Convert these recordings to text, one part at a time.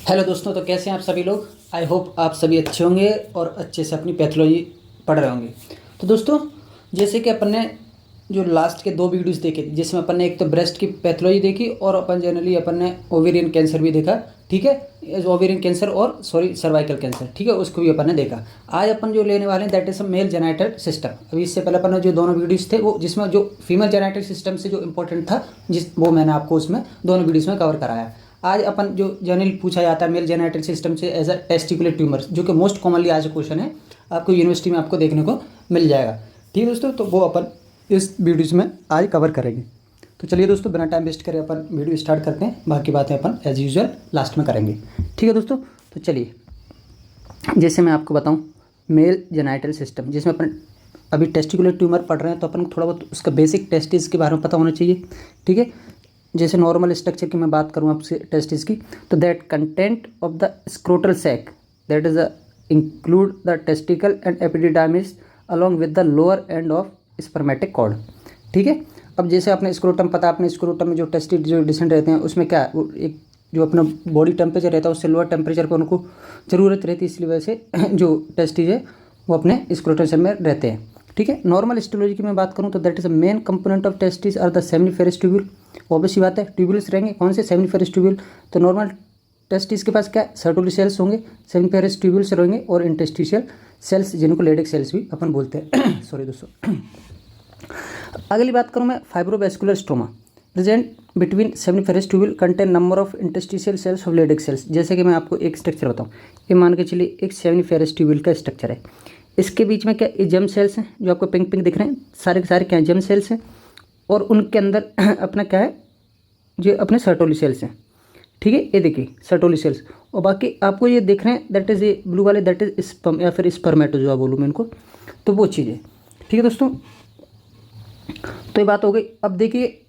Hello दोस्तों, तो कैसे हैं आप सभी लोग। आई होप आप सभी अच्छे होंगे और अच्छे से अपनी पैथोलॉजी पढ़ रहे होंगे। तो दोस्तों, जैसे कि अपन ने जो लास्ट के दो वीडियोस देखे जिसमें अपन ने एक तो ब्रेस्ट की पैथोलॉजी देखी और अपन जनरली अपन ने ओवेरियन कैंसर भी देखा। ठीक है, ओवेरियन कैंसर और सर्वाइकल कैंसर, ठीक है, उसको भी अपन ने देखा। आज अपन जो लेने वाले हैं that is male genital system. अभी इससे पहले अपन ने जो दोनों वीडियोस थे वो जिसमें जो फीमेल जेनाइटल सिस्टम से जो इंपॉर्टेंट था वो मैंने आपको उसमें दोनों वीडियोस में कवर कराया। आज अपन जो जनरली पूछा जाता है मेल जेनेटिक सिस्टम से एज अ टेस्टिकुलर ट्यूमर, जो कि मोस्ट कॉमनली आज क्वेश्चन है, आपको यूनिवर्सिटी में आपको देखने को मिल जाएगा। ठीक है दोस्तों, तो वो अपन इस वीडियोस में आज कवर करेंगे। तो चलिए दोस्तों, बिना टाइम वेस्ट करे अपन वीडियो स्टार्ट करते हैं। बाकी बातें अपन एज यूजुअल लास्ट में करेंगे। ठीक है दोस्तों, तो चलिए, जैसे मैं आपको बताऊँ मेल जेनाइटल सिस्टम, जिसमें अपन अभी टेस्टिकुलर ट्यूमर पढ़ रहे हैं, तो अपन को थोड़ा बहुत उसका बेसिक टेस्टिस के बारे में पता होना चाहिए। ठीक है, जैसे नॉर्मल स्ट्रक्चर की मैं बात करूँ आपसे टेस्टिस की, तो that content of the scrotal sac that is include the testicle and epididymis along with the lower end of spermatic cord. ठीक है, अब जैसे आपने स्क्रोटम पता, अपने स्क्रोटम में जो टेस्टिस जो डिसेंट रहते हैं उसमें क्या वो एक जो अपना बॉडी टेम्परेचर रहता है उससे लोअर टेम्परेचर पर उनको ज़रूरत रहती है, इसलिए वजह से जो टेस्टिस है वो अपने स्क्रोटम में रहते हैं। ठीक है, नॉर्मल हिस्टोलॉजी की मैं बात करूँ तो that is a main component of testis are the seminiferous tubule. Obviously बात है, ट्यूब्यूल्स रहेंगे। कौन से? Seminiferous tubule. तो नॉर्मल टेस्टिस के पास क्या सर्टोली सेल्स होंगे, सेमिनिफेरस ट्यूब्यूल्स रहेंगे, और इंटेस्टिशियल सेल्स जिनको लेडिक सेल्स भी अपन बोलते हैं। सॉरी दोस्तों। अगली बात करूँ मैं fibrovascular stroma present between seminiferous tubule contain number of interstitial cells of Leydig cells. जैसे कि मैं आपको एक स्ट्रक्चर बताऊँ, ये मान के चलिए एक सेमिनिफेरस ट्यूब्यूल का स्ट्रक्चर है। इसके बीच में क्या ये जर्म सेल्स हैं जो आपको पिंक पिंक दिख रहे हैं, सारे के सारे क्या जर्म सेल्स हैं, और उनके अंदर अपना क्या है जो अपने सर्टोली सेल्स हैं। ठीक है, ये देखिए सर्टोली सेल्स, और बाकी आपको ये दिख रहे हैं दैट इज़ ये ब्लू वाले दैट इज स्पर्म या फिर स्पर्मेटोजोआ बोलूँ मैं इनको, तो वो चीज़ें। ठीक है दोस्तों, तो ये बात हो गई। अब देखिए,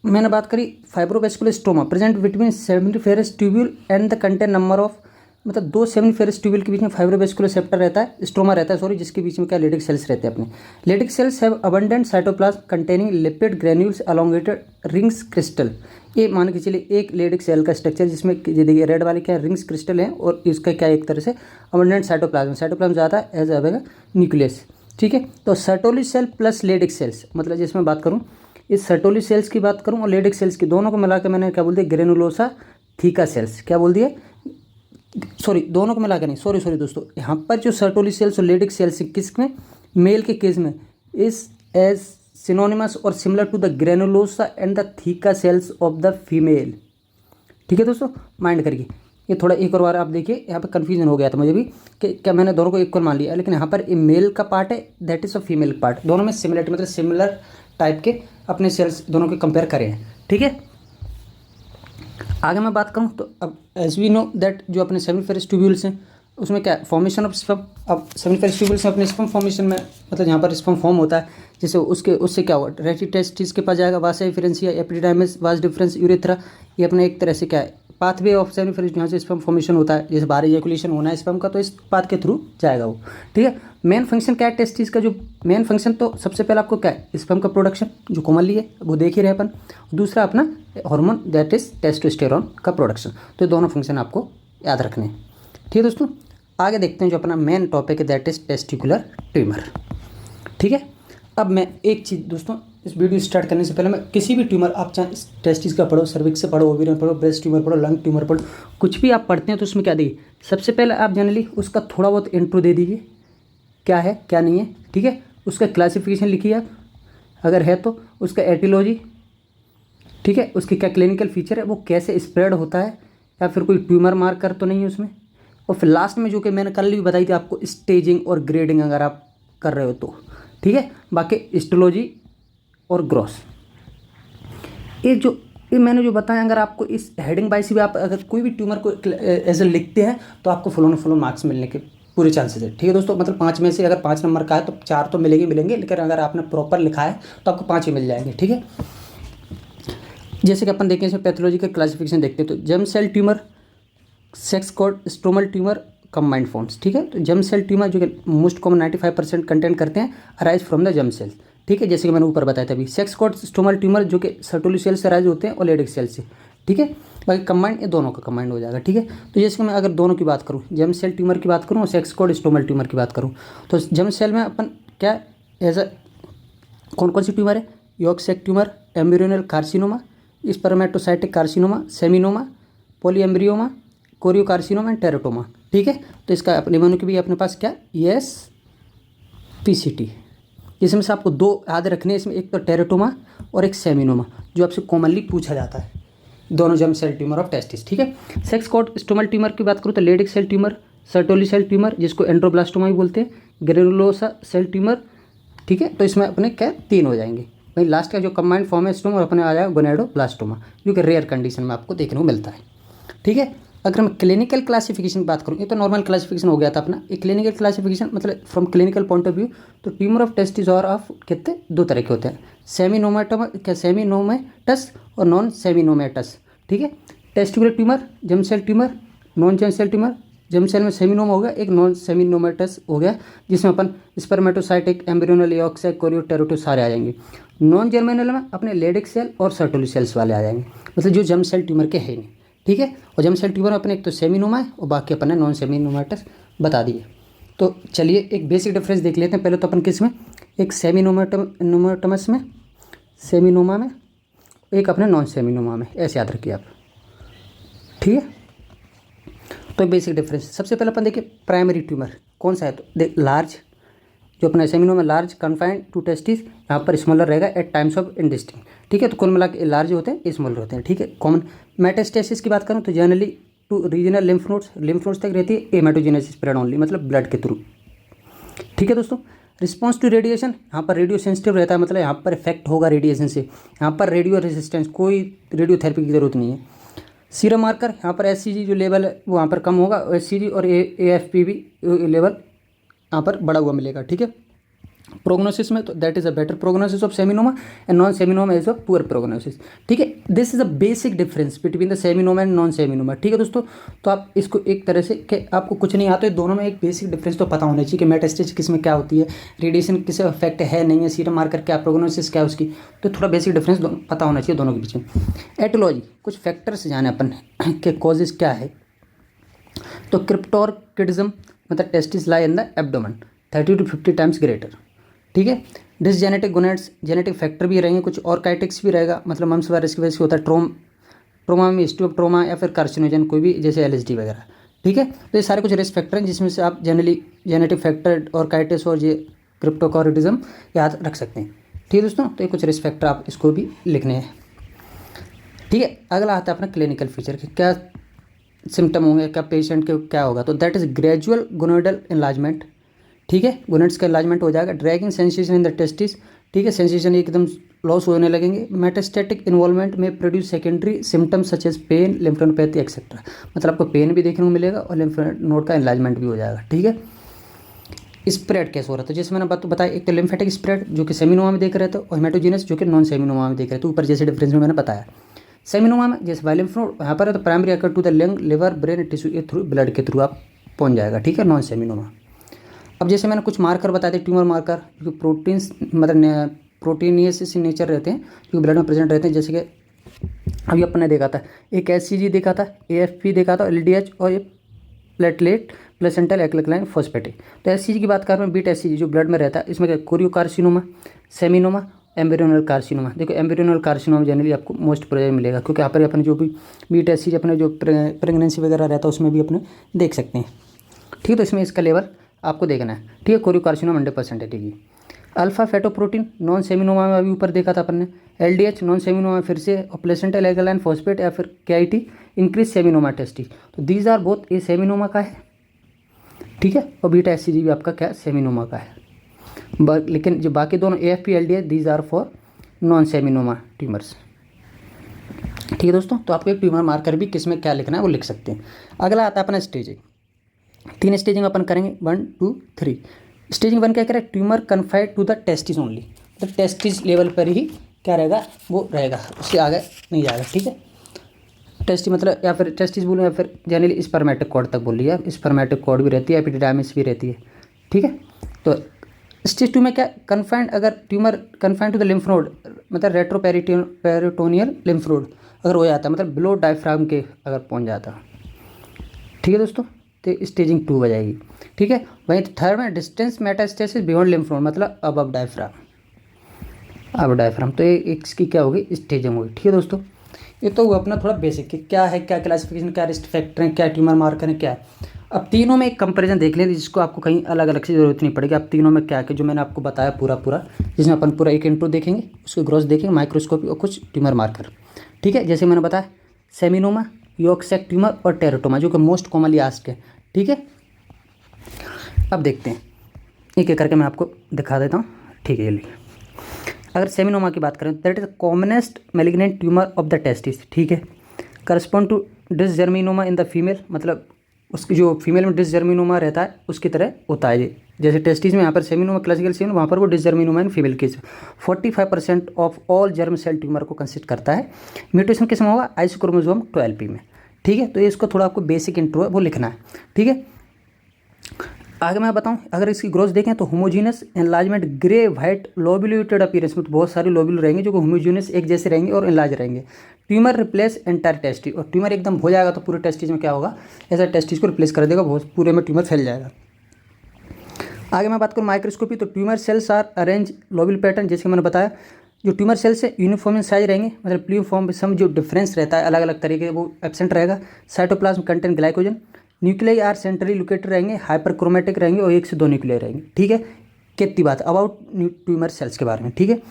मैंने बात करी fibrovascular stroma present between seminiferous tubule and the contain number of, मतलब दो सेमिनिफेरस ट्यूब्यूल के बीच में फाइब्रोवैस्कुलर सेप्टर रहता है, स्ट्रोमा रहता है सॉरी, जिसके बीच में क्या लेडिक सेल्स रहते हैं अपने। Leydig cells have abundant cytoplasm containing lipid granules elongated rings crystal. ये मान के चलिए एक लेडिक सेल का स्ट्रक्चर जिसमें ये देखिए रेड वाले क्या रिंग्स क्रिस्टल हैं, और इसका क्या एक तरह से अबंडेंट साइटोप्लाज्म ज़्यादा है एज अ न्यूक्लियस। ठीक है, तो Sertoli cell plus Leydig cells, मतलब जिसमें बात करूँ इस सर्टोली सेल्स की बात करूँ और लेडिक सेल्स की, दोनों को मिलाकर मैंने क्या बोल दिया ग्रेनुलोसा थीका सेल्स। क्या बोल दिया? सॉरी, दोनों को मिला के नहीं, सॉरी दोस्तों, यहाँ पर जो सर्टोली सेल्स और लेडिक सेल्स किस में, मेल के केस में इस एज सिनोनिमस और similar to the granulosa and the theca cells of the female. ठीक है दोस्तों, माइंड करिए ये थोड़ा एक और बार आप देखिए, यहाँ पर कन्फ्यूजन हो गया था मुझे भी कि क्या मैंने दोनों को इक्वल मान लिया, लेकिन यहाँ पर ये मेल का पार्ट है that is a female part, दोनों में सिमिलरिटी मतलब सिमिलर टाइप के अपने सेल्स दोनों के कंपेयर करें हैं। ठीक है, आगे मैं बात करूँ तो अब एज वी नो दैट जो अपने सेमिनिफेरस ट्यूब्यूल्स हैं उसमें क्या फॉर्मेशन ऑफ स्पर्म। अब सेमिनिफेरस ट्यूब्यूल्स में अपने स्पर्म फॉर्मेशन में मतलब यहाँ पर स्पर्म फॉर्म होता है, जैसे उससे क्या हुआ रेटिटेस्टिस के पास जाएगा, वास डिफरेंसिया एपिडिडाइमिस वास डिफरेंस यूरेथ्रा, ये अपने एक तरह से क्या है पाथवे ऑफ सेमिनिफेरस, जहाँ से स्पर्म फॉर्मेशन होता है, जैसे बाहर इजैकुलेशन होना है स्पर्म का तो इस पाथ के थ्रू जाएगा वो। ठीक है, मेन फंक्शन क्या है टेस्टिस का, जो मेन फंक्शन तो सबसे पहले आपको क्या है स्पर्म का प्रोडक्शन जो कॉमनली है वो देख ही रहे अपन, दूसरा अपना हार्मोन दैट इज टेस्टोस्टेरोन का प्रोडक्शन। तो ये दोनों फंक्शन आपको याद रखने हैं। ठीक है दोस्तों, आगे देखते हैं जो अपना मेन टॉपिक है दैट इज टेस्टिकुलर ट्यूमर। ठीक है, अब मैं एक चीज़ दोस्तों, इस वीडियो स्टार्ट करने से पहले मैं किसी भी ट्यूमर आप चाहे टेस्टिस का पढ़ो, सर्विक्स से पढ़ो, ओवेरियन पढ़ो, ब्रेस्ट ट्यूमर पढ़ो, लंग ट्यूमर पढ़ो, कुछ भी आप पढ़ते हैं तो उसमें क्या देखिए सबसे पहले आप जनरली उसका थोड़ा बहुत इंट्रो दे दीजिए, क्या है क्या नहीं है। ठीक है, उसका क्लासिफिकेशन लिखिए आप अगर है तो, उसका एटियोलॉजी, ठीक है, उसकी क्या क्लिनिकल फीचर है, वो कैसे स्प्रेड होता है, या फिर कोई ट्यूमर मार्कर तो नहीं है उसमें, और फिर लास्ट में जो कि मैंने कल भी बताई थी आपको स्टेजिंग और ग्रेडिंग अगर आप कर रहे हो तो। ठीक है, बाकी हिस्टोलॉजी और ग्रॉस, ये मैंने जो बताया, अगर आपको इस हेडिंग वाइज भी आप अगर कोई भी ट्यूमर को एज ए लिखते हैं तो आपको फुल मार्क्स मिलने के पूरे चांसेस है। ठीक है दोस्तों, मतलब 5 में से अगर 5 नंबर का है तो 4 तो मिलेंगे, लेकिन अगर आपने प्रॉपर लिखा है तो आपको 5 ही मिल जाएंगे। ठीक है, जैसे कि अपन देखें इसमें पैथोलॉजी का क्लासिफिकेशन देखते हैं तो germ cell tumour, sex cord stromal tumour, combined forms. ठीक है, तो जर्म सेल ट्यूमर जो कि मोस्ट कॉमन 95% कंटेंट करते हैं arise from the germ cell. ठीक है, जैसे कि मैंने ऊपर बताया था अभी। सेक्स कॉर्ड स्ट्रोमल ट्यूमर जो कि सर्टोली सेल से अराइज होते हैं और लेडिक सेल से। ठीक है। बाकी कंबाइंड ये दोनों का कंबाइंड हो जाएगा, ठीक है। तो जैसे कि मैं अगर दोनों की बात करूँ, जर्म सेल ट्यूमर की बात करूँ और सेक्स कोड स्टोमल ट्यूमर की बात करूँ, तो जर्म सेल में अपन क्या एज अ कौन कौन सी ट्यूमर है, yolk sac tumour, embryonal carcinoma, spermatocytic carcinoma, seminoma, polyembryoma, choriocarcinoma and teratoma, ठीक है। तो इसका निम्नलिखित की भी अपने पास क्या यस पीसीटी, जिसमें से आपको दो याद रखने हैं इसमें, एक तो टेराटोमा और एक सेमिनोमा, जो आपसे कॉमनली पूछा जाता है, दोनों germ cell tumour of testis, ठीक है। सेक्स कोड स्टोमल ट्यूमर की बात करूँ तो Leydig cell tumour, Sertoli cell tumour जिसको एंड्रोब्लास्टोमा भी बोलते हैं, ग्रेनुलोसा सेल ट्यूमर, ठीक है। तो इसमें अपने क्या 3 हो जाएंगे। भाई लास्ट का जो कंबाइंड फॉर्म है स्टोमा अपने आ जाएगा गोनेडोब्लास्टोमा, जो कि रेयर कंडीशन में आपको देखने को मिलता है, ठीक है। अगर मैं क्लिनिकल क्लासिफिकेशन की बात करूँ, ये तो नॉर्मल क्लासिफिकेशन हो गया था अपना, ये क्लिनिकल क्लासिफिकेशन मतलब from clinical point of view, तो ट्यूमर ऑफ टेस्टिस और ऑफ कितने 2 तरह के होते हैं, सेमिनोमेटस और नॉन सेमिनोमेटस, ठीक है। Testicular tumour, germ cell tumour, non germ cell tumour, germ cell में सेमिनोमा हो गया, एक नॉन सेमिनोमेटस हो गया, जिसमें अपन spermatocytic, embryonal, yolk sac, chorio, terato सारे आ जाएंगे। नॉन जर्मिनल में अपने लेडिक सेल और सर्टोली सेल्स वाले आ जाएंगे, मतलब जो जर्म सेल ट्यूमर के है नहीं, ठीक है। और जर्म सेल ट्यूमर अपने एक तो सेमिनोमा है और बाकी अपन ने नॉन सेमिनोमेटस बता दिए। तो चलिए एक बेसिक डिफरेंस देख लेते हैं। पहले तो अपन किस में, एक सेमिनोमेटमस में, सेमिनोमा में, एक अपने नॉन सेमिनोमा में, ऐसे याद रखिए आप, ठीक है। तो बेसिक डिफरेंस सबसे पहले अपन देखिए प्राइमरी ट्यूमर कौन सा है, तो देख लार्ज, जो अपना seminoma large confined to testis, यहाँ पर स्मॉलर रहेगा एट टाइम्स ऑफ इंडिस्टिंक्ट, ठीक है। तो कुल मिला के लार्ज होते हैं, स्मॉलर होते हैं, ठीक है। कॉमन मेटास्टेसिस की बात करूँ तो generally to regional lymph nodes तक रहती है, हेमेटोजेनेसिस स्प्रेड ओनली, मतलब ब्लड के थ्रू, ठीक है दोस्तों। रिस्पॉन्स टू रेडिएशन, यहाँ पर रेडियो सेंसिटिव रहता है, मतलब यहाँ पर इफेक्ट होगा रेडिएशन से, यहाँ पर रेडियो रेजिस्टेंस, कोई रेडियोथेरेपी की जरूरत नहीं है। सीरम मार्कर, यहाँ पर एससीजी जो लेवल है वो यहाँ पर कम होगा, एससीजी और एएफपी भी लेवल यहाँ पर बढ़ा हुआ मिलेगा, ठीक है। प्रोग्नोसिस में तो that is a better prognosis of seminoma and non seminoma is a poor prognosis, ठीक है। This is a basic difference between the seminoma and non seminoma, ठीक है दोस्तों। तो आप इसको एक तरह से कि आपको कुछ नहीं आता है, दोनों में एक बेसिक डिफरेंस तो पता होना चाहिए कि मेटास्टेसिस किस में क्या होती है, रेडिएशन किस इफेक्ट है नहीं है, सीरम मार्कर क्या, प्रोग्नोसिस क्या उसकी, तो थोड़ा बेसिक डिफरेंस पता होना चाहिए दोनों के बीच में। एटोलॉजी, कुछ फैक्टर्स जाने अपन के कॉजेज क्या है, तो क्रिप्टोर्किडिज्म मतलब testis lie in the abdomen 30 to 50 times greater, ठीक है। डिसजेनेटिक गोनेड्स, जेनेटिक फैक्टर भी रहेंगे, कुछ और काइटिक्स भी रहेगा, मतलब मम्स वायरस की वजह से होता है, ट्रोमा में ट्रोमा या फिर कार्सिनोजन कोई भी, जैसे एलएसडी वगैरह, ठीक है। तो ये सारे कुछ रिस्क फैक्टर हैं जिसमें से आप जनरली जेनेटिक फैक्टर और काइटिस और ये क्रिप्टोकॉर्डिज्म याद रख सकते हैं, ठीक है दोस्तों। तो ये कुछ रिस्क फैक्टर आप इसको भी लिखने हैं, ठीक है। अगला आता है अपना क्लिनिकल फीचर के क्या सिम्टम होंगे, क्या पेशेंट के क्या होगा, तो that is gradual gonadal enlargement, ठीक है। गोनेट्स का एनलार्जमेंट हो जाएगा। Dragging sensation in the testis, ठीक है, सेंसेशन एकदम लॉस होने लगेंगे। मेटास्टैटिक इन्वॉल्वमेंट में produce secondary symptoms such as pain, lymphadenopathy etcetera, मतलब आपको पेन भी देखने को मिलेगा और लिम्फ नोड का एनलार्जमेंट भी हो जाएगा, ठीक है। स्प्रेड कैसे हो रहा था, जैसे मैंने बात बताया, एक तो लिम्फेटिक स्प्रेड जो कि सेमिनोमा में देख रहे थे, और हेमेटोजेनस जो कि नॉन सेमिनोमा में देख रहे थे, ऊपर जैसे डिफरेंस में मैंने बताया। सेमिनोमा में जैसे वाई लिम्फ नोड यहाँ पर है तो primary occur to the lung, liver, brain tissue, ये थ्रू ब्लड के थ्रू आप पहुँच जाएगा, ठीक है, नॉन सेमिनोमा। अब जैसे मैंने कुछ मार्कर बताए थे, ट्यूमर मार्कर जो प्रोटीन्स मतलब प्रोटीनियस नेचर रहते हैं, जो ब्लड में प्रेजेंट रहते हैं, जैसे कि अभी अपन ने देखा था, एक एचसीजी देखा था, एएफपी देखा था, एलडीएच और ये प्लेटलेट प्लेसेंटल एक्लक्लाइन फॉस्फेटेट। तो एचसीजी की बात कर रहे हैं, बीट एचसीजी जो ब्लड में रहता है, इसमें क्या कोरियोकार्सिनोमा, सेमिनोमा, एम्ब्रियोनल कार्सिनोमा। देखो एम्ब्रियोनल कार्सिनोमा जनरली आपको मोस्ट प्रेजेंट मिलेगा, क्योंकि यहाँ पर अपने जो भी बीट एचसीजी अपने जो प्रेगनेंसी वगैरह रहता है उसमें भी अपने देख सकते हैं, ठीक है। तो इसमें इसका लेवल आपको देखना है, ठीक है। कोरियोकार्सिनोमा 100% है, ठीक है। अल्फा फेटोप्रोटीन नॉन सेमिनोमा में अभी ऊपर देखा था अपन ने, एलडीएच नॉन सेमिनोमा फिर से, और प्लेसेंटल एक्लक्लाइन फॉस्फेट या फिर केआईटी इंक्रीज सेमिनोमा टेस्टी, तो दीज आर बोथ, ये सेमिनोमा का है, ठीक है, और बीटा एचसीजी भी आपका क्या सेमिनोमा का है। लेकिन जो बाकी दोनों AFP LDH these are for non seminoma tumours, ठीक है दोस्तों। तो आपको एक ट्यूमर मार्कर भी किस में क्या लिखना है वो लिख सकते हैं। अगला आता है अपना स्टेजिंग, 3 स्टेजिंग अपन करेंगे, 1 2 3। स्टेजिंग 1 क्या करें, tumour confined to the testis only, तो टेस्टिस लेवल पर ही क्या रहेगा वो रहेगा, उससे आगे नहीं जाएगा, ठीक है। टेस्टी मतलब या फिर टेस्टिस बोलूँ या फिर जनरली स्पर्मेटिक कॉर्ड तक बोल लिया, स्पर्मेटिक कॉर्ड भी रहती है, एपिडिडामिस भी रहती है, ठीक है। तो स्टेज 2 में क्या, कन्फाइंड, अगर tumour confined to the lymph node मतलब रेट्रोपेरिटोनियल लिम्फ नोड, अगर हो जाता है मतलब बिलो डायफ्राम के अगर पहुंच जाता, ठीक है दोस्तों, तो स्टेजिंग 2 हो जाएगी। ठीक है, वहीं थर्ड में distance metastasis beyond lymph node, मतलब अब डायफ्राम, अब डायफ्राम, तो ये इसकी क्या होगी, स्टेजिंग होगी। ठीक है दोस्तों, ये तो वो अपना थोड़ा बेसिक कि क्या है, क्या क्लासिफिकेशन, क्या रिस्क फैक्टर है, क्या ट्यूमर मार्कर है, क्या है। अब तीनों में एक कंपैरिजन देख लें, जिसको आपको कहीं अलग अलग से जरूरत नहीं पड़ेगी। अब तीनों में क्या क्या जो मैंने आपको बताया पूरा जिसमें अपन पूरा एक इंट्रो देखेंगे, उसके ग्रोथ देखेंगे, माइक्रोस्कोपी और कुछ ट्यूमर मार्कर। ठीक है, जैसे मैंने बताया सेमिनोमा, यॉर्क सैक ट्यूमर और टेराटोमा, जो कि मोस्ट कॉमनली आस्क्ड है। ठीक है, अब देखते हैं एक एक करके मैं आपको दिखा देता हूँ। ठीक है, चलिए, अगर सेमिनोमा की बात करें, that is the commonest malignant tumour of the testis. ठीक है, correspond to dysgerminoma in the female, मतलब उसकी जो फीमेल में डिसजर्मिनोमा रहता है उसकी तरह होता है ये, जैसे टेस्टिस में यहाँ पर सेमिनोमा क्लासिकल सेमिन, वहाँ पर वो dysgerminoma in female case 45% of all germ cell tumour को कंसिस्ट करता है। म्यूटेशन किस में होगा, आइसोक्रोमोसोम 12p में। ठीक है, तो ये इसको थोड़ा आपको बेसिक इंट्रो है वो लिखना है। ठीक है, आगे मैं बताऊं, अगर इसकी ग्रोथ देखें तो homogeneous enlargement, grey white lobulated appearance में, तो बहुत सारे लोब्यूल रहेंगे जो कि होमोजीनस एक जैसे रहेंगे और एनलार्ज रहेंगे। ट्यूमर रिप्लेस एंटायर टेस्टिस, और ट्यूमर एकदम हो जाएगा तो पूरे टेस्टिस में क्या होगा, ऐसा टेस्टिस को रिप्लेस कर देगा, बहुत पूरे में ट्यूमर फैल जाएगा। आगे मैं बात करूँ माइक्रोस्कोपी, तो tumour cells are arrange lobule pattern, जैसे मैंने बताया जो ट्यूमर सेल्स है यूनिफॉर्म इन साइज रहेंगे, मतलब प्लीफॉर्म में सम जो डिफरेंस रहता है अलग अलग तरीके वो एब्सेंट रहेगा। Cytoplasm content glycogen, nuclei are centrally located रहेंगे, हाइपरक्रोमेटिक रहेंगे और 1 से 2 न्यूक्लियाई रहेंगे। ठीक है, कितनी बात अबाउट ट्यूमर सेल्स के बारे में। ठीक है,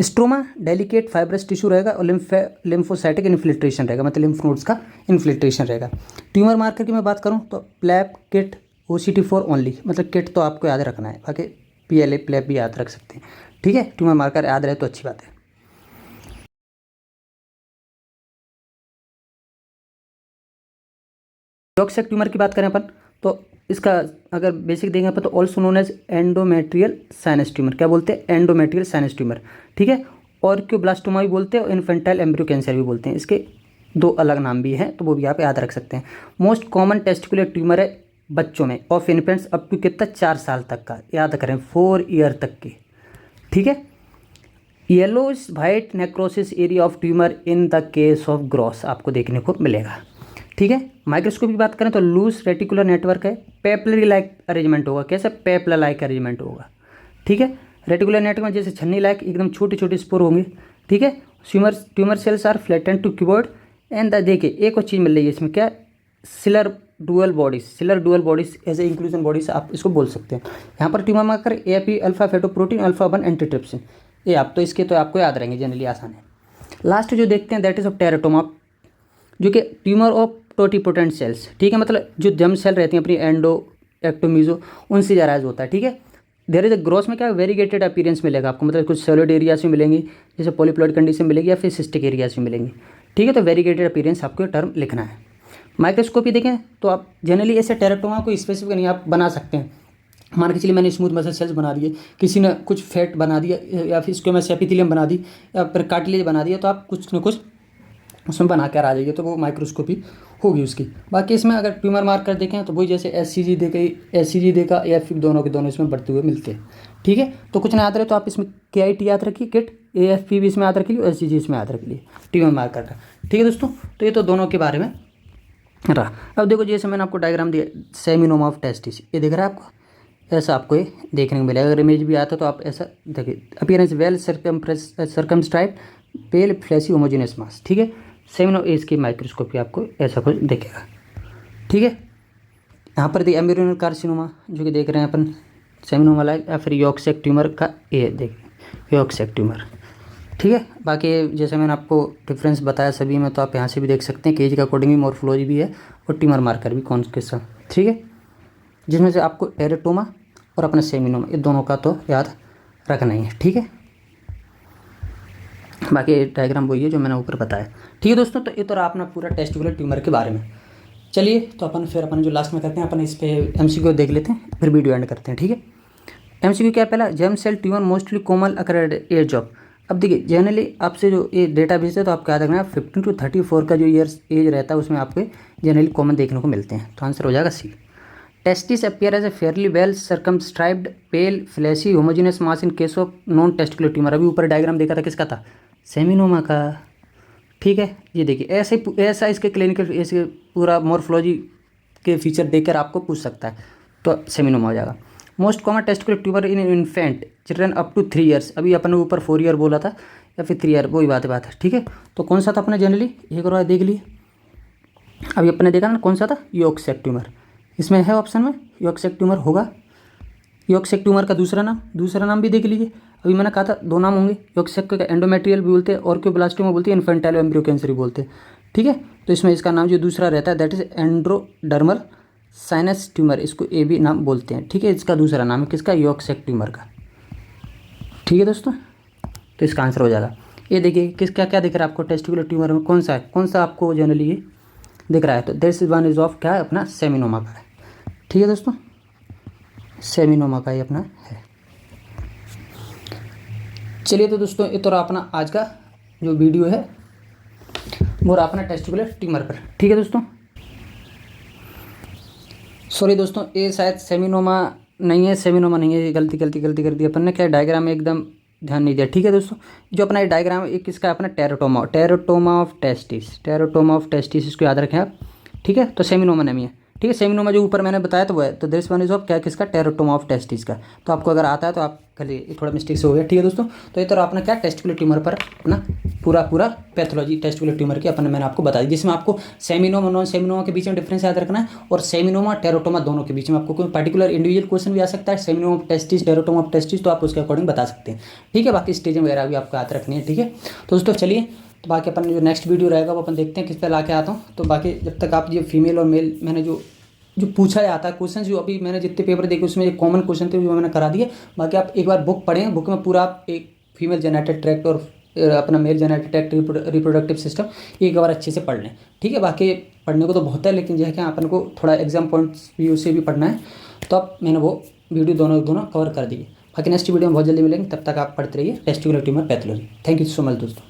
स्ट्रोमा डेलिकेट फाइब्रस टिश्यू रहेगा और लिम्फोसाइटिक इन्फिल्ट्रेशन रहेगा, मतलब लिम्फ नोड्स का इन्फिल्ट्रेशन रहेगा। ट्यूमर मार्कर की मैं बात करूँ तो प्लैप, किट, OCT4 ओनली, मतलब किट तो आपको याद रखना है, बाकी PLA प्लैप भी याद रख सकते हैं। ठीक है, ट्यूमर मार्कर याद रहे तो अच्छी बात है। यॉर्क सैक ट्यूमर की बात करें अपन तो इसका अगर बेसिक देंगे अपन तो also known as endometrial sinus tumour, क्या बोलते हैं, एंडोमेट्रियल साइनस ट्यूमर। ठीक है, ऑर्क्योब्लास्टोमा भी बोलते हैं और इन्फेंटाइल एम्ब्रियो कैंसर भी बोलते हैं, इसके 2 अलग नाम भी हैं, तो वो भी आप याद रख सकते हैं। मोस्ट कॉमन टेस्टिकुलर ट्यूमर है बच्चों में ऑफ इन्फेंट्स अप टू कितना 4 साल तक का, याद करें 4 ईयर तक के। ठीक है, yellowish white necrosis area of tumour in the case of gross आपको देखने को मिलेगा। ठीक है, माइक्रोस्कोप की बात करें तो लूज रेटिकुलर नेटवर्क है, पेपलरी लाइक अरेंजमेंट होगा, कैसे पेपला लाइक अरेंजमेंट होगा। ठीक है, रेटिकुलर नेटवर्क में जैसे छन्नी लाइक एकदम छोटे छोटे स्पोर होंगे। ठीक है, tumour cells are flatten to cuboid and the, देखिए एक और चीज़ मिल रही है इसमें, क्या, Schiller Duval bodies as a inclusion bodies आप इसको बोल सकते हैं। यहाँ पर tumour marker AFP alpha fetoprotein, alpha 1 antitrypsin, ये आप तो इसके तो आपको याद रहेंगे, जनरली आसान है। लास्ट जो देखते हैं दैट इज ऑफ टेराटोमा, जो कि ट्यूमर ऑफ टोटिपोटेंट सेल्स। ठीक है, मतलब जो जर्म सेल रहती हैं अपनी एंडो एक्टोमीजो उनसे जाराज होता है। ठीक है, देयर इज अ ग्रोथ में क्या वेरीगेटेड अपीयरेंस मिलेगा आपको, मतलब कुछ सॉलिड एरियाज में मिलेंगी जैसे पॉलीप्लॉइड कंडीशन मिलेगी या फिर सिस्टिक एरियाज में मिलेंगी। ठीक है, तो वेरीगेटेड अपीयरेंस आपको टर्म लिखना है। माइक्रोस्कोपी देखें तो आप जनरली ऐसे टेराटोमा को स्पेसिफिक नहीं आप बना सकते हैं, मान के चलिए मैंने स्मूथ मसल सेल्स बना दिए, किसी ने कुछ फैट बना दिया या फिर स्क्वेमस एपिथेलियम बना दी या फिर कार्टिलेज बना दिया, तो आप कुछ न कुछ उसमें बना कर आ जाइए, तो वो माइक्रोस्कोपी होगी उसकी। बाकी इसमें अगर ट्यूमर मार्कर देखें तो वही जैसे SCG देखा या फिर दोनों के दोनों इसमें बढ़ते हुए मिलते हैं। ठीक है, तो कुछ ना याद रहे तो आप इसमें KIT याद रखिए, किट, AFP भी इसमें याद रख लीजिए, SCG इसमें याद रख लीजिए ट्यूमर मार्कर का। ठीक है दोस्तों, तो ये तो दोनों के बारे में रहा। अब देखो जैसे मैंने आपको डायग्राम दिया सेमिनोमा ऑफ टेस्टिस, ये दिख रहा है आपको, ऐसा आपको ये देखने को मिलेगा। अगर इमेज भी आता तो आप ऐसा देखिए, appearance well circumscribed, pale fleshy homogeneous मास। ठीक है, सेमिनो इसकी माइक्रोस्कोपी आपको ऐसा कुछ दिखेगा। ठीक है, यहाँ पर देखिए एम्ब्रियोनिक कार्सिनोमा जो कि देख रहे हैं अपन सेमिनोमा लाइक, या फिर यॉर्क सैक ट्यूमर का ये देखिए यॉर्क सैक ट्यूमर। ठीक है, बाकी जैसे मैंने आपको डिफरेंस बताया सभी में, तो आप यहाँ से भी देख सकते हैं कि एज के अकॉर्डिंग भी मॉर्फोलॉजी भी है और ट्यूमर मार्कर भी कौन के साथ। ठीक है, जिसमें से आपको टेराटोमा और अपना सेमिनोमा ये दोनों का तो याद रखना ही है। ठीक है, बाकी डायग्राम वही है जो मैंने ऊपर बताया। ठीक है दोस्तों, तो ये तो रहा अपना पूरा टेस्टिकुलर ट्यूमर के बारे में। चलिए तो अपन जो लास्ट में करते हैं अपन इस पर MCQ देख लेते हैं, फिर वीडियो एंड करते हैं। ठीक है, MCQ क्या है, पहला germ cell tumour mostly common occur age of. अब देखिए जनरली आपसे जो ये डेटा भेजते हैं तो आपको याद रखना है 15 to 34 का जो ईयर्स एज रहता है उसमें आपको जनरली कॉमन देखने को मिलते हैं, तो आंसर हो जाएगा C। Testis appear as a fairly well circumscribed pale fleshy homogeneous mass in case of non testicular tumour. अभी ऊपर डायग्राम देखा था किसका था, सेमिनोमा का। ठीक है, ये देखिए ऐसा इसके क्लिनिकल ऐसे पूरा मॉर्फोलॉजी के फीचर देखकर आपको पूछ सकता है, तो सेमिनोमा हो जाएगा। Most common testicular tumour in infant children up to 3 years, अभी अपन ऊपर 4 ईयर बोला था या फिर 3 ईयर, वही बात है। ठीक है, तो कौन सा था अपने जनरली एक और देख लिए, अभी अपने देखा ना कौन सा था, यॉर्क सैक ट्यूमर, इसमें है ऑप्शन में यॉर्क सैक ट्यूमर होगा। यॉर्क सैक ट्यूमर का दूसरा नाम भी देख लीजिए, अभी मैंने कहा था 2 नाम होंगे, यॉर्क सैक का एंडोमेट्रियल भी बोलते हैं, ऑर्कियोब्लास्टोमा बोलते हैं, इन्फेंटाइल एम्ब्रियो कैंसर भी बोलते हैं। ठीक है, तो इसमें इसका नाम जो दूसरा रहता है दैट इज एंड्रोडर्मल साइनस ट्यूमर, इसको ए भी नाम बोलते हैं। ठीक है, इसका दूसरा नाम है किसका, यॉर्क सैक ट्यूमर का। ठीक है दोस्तों, तो इसका आंसर हो जाएगा। ये देखिए किसका क्या दिख रहा है आपको, टेस्टिकुलर ट्यूमर में कौन सा है, कौन सा आपको जनरली ये दिख रहा है, तो दिस वन इज ऑफ क्या है अपना सेमिनोमा का है। ठीक है दोस्तों, सेमिनोमा का ही अपना है। चलिए तो दोस्तों ये तो रहा अपना आज का जो वीडियो है वो रहा अपना टेस्टिकुलर ट्यूमर पर। ठीक है दोस्तों, सॉरी दोस्तों, ये शायद सेमिनोमा नहीं है, ये गलती कर दी अपन ने, क्या डायग्राम में एकदम ध्यान नहीं दिया। ठीक है दोस्तों, जो अपना ये डायग्राम है किसका है अपना, टेरोटोमा ऑफ टेस्टिस, इसको याद रखें आप। ठीक है, तो सेमिनोमा नहीं है। ठीक है, सेमिनोमा जो ऊपर मैंने बताया तो वो है, तो दिस वन इज ऑफ क्या किसका, टेरोटोमा ऑफ टेस्टिस का। तो आपको अगर आता है तो आप कर लिए, थोड़ा मिस्टेक से हो गया। ठीक है दोस्तों, तो ये तो अपना क्या टेस्टिकुलर ट्यूमर पर अपना पूरा पैथोलॉजी टेस्टिकुलर ट्यूमर की मैंने आपको बता दी, जिसमें आपको सेमिनोमा नॉन सेमिनोमा के बीच में डिफरेंस याद रखना है, और सेमिनोमा टेरोटोमा दोनों के बीच में आपको कोई पर्टिकुलर इंडिविजुअल क्वेश्चन भी आ सकता है, seminoma of testis teratoma of testis, तो आप उसके अकॉर्डिंग बता सकते हैं। ठीक है, बाकी स्टेज वगैरह भी आपको याद रखनी है। ठीक है, तो दोस्तों चलिए, तो बाकी अपन जो नेक्स्ट वीडियो रहेगा वो अपन देखते हैं किस पे ला के आता हूँ। तो बाकी जब तक आप ये फीमेल और मेल मैंने जो पूछा जाता है क्वेश्चन, जो अभी मैंने जितने पेपर देखे उसमें जो कॉमन क्वेश्चन थे वो मैंने करा दिए। बाकी आप एक बार बुक पढ़ें, बुक में पूरा आप एक फीमेल जेनेटिक ट्रैक्ट और अपना male genetic tract reproductive system एक बार अच्छे से पढ़ लें। ठीक है, बाकी पढ़ने को तो बहुत है, लेकिन जो है कि अपन को थोड़ा एग्जाम पॉइंट्स भी उससे भी पढ़ना है, तो अब मैंने वो वीडियो दोनों कवर कर दिए। बाकी नेक्स्ट वीडियो में बहुत जल्दी मिलेंगे, तब तक आप पढ़ते रहिए testicular tumour pathology. Thank you so much दोस्तों।